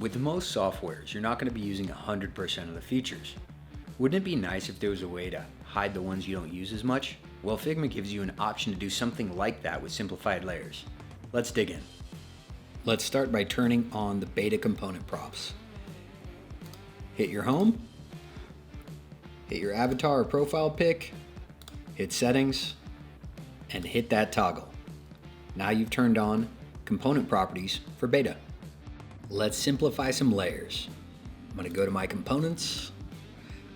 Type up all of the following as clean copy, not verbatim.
With most softwares, you're not going to be using 100% of the features. Wouldn't it be nice if there was a way to hide the ones you don't use as much? Well, Figma gives you an option to do something like that with Simplified Layers. Let's dig in. Let's start by turning on the beta component props. Hit your home, hit your avatar or profile pic, hit settings, and hit that toggle. Now you've turned on component properties for beta. Let's simplify some layers. I'm going to go to my components.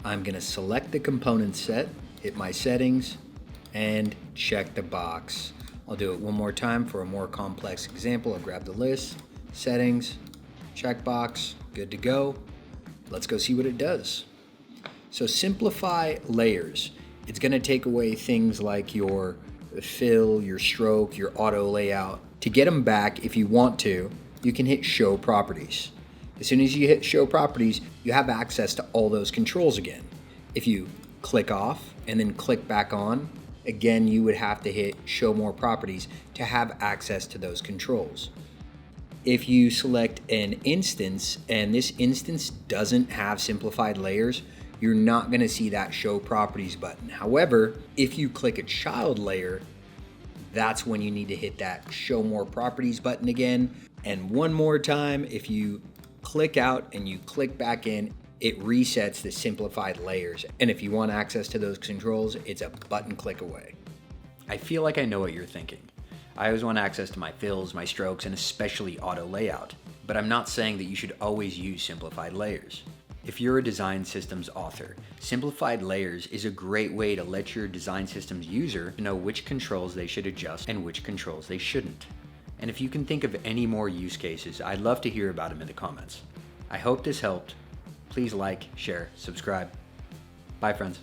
I'm going to select the component set, hit my settings, and check the box. I'll do it one more time for a more complex example. I'll grab the list, settings, checkbox, good to go. Let's go see what it does. So simplify layers. It's going to take away things like your fill, your stroke, your auto layout. To get them back, if you want to, you can hit show properties. As soon as you hit show properties, you have access to all those controls again. If you click off and then click back on, again, you would have to hit show more properties to have access to those controls. If you select an instance and this instance doesn't have simplified layers, you're not going to see that show properties button. However, if you click a child layer, that's when you need to hit that show more properties button again. And one more time, if you click out and you click back in, it resets the simplified layers. And if you want access to those controls, it's a button click away. I feel like I know what you're thinking. I always want access to my fills, my strokes, and especially auto layout. But I'm not saying that you should always use simplified layers. If you're a design systems author, Simplified Layers is a great way to let your design systems user know which controls they should adjust and which controls they shouldn't. And if you can think of any more use cases, I'd love to hear about them in the comments. I hope this helped. Please like, share, subscribe. Bye, friends.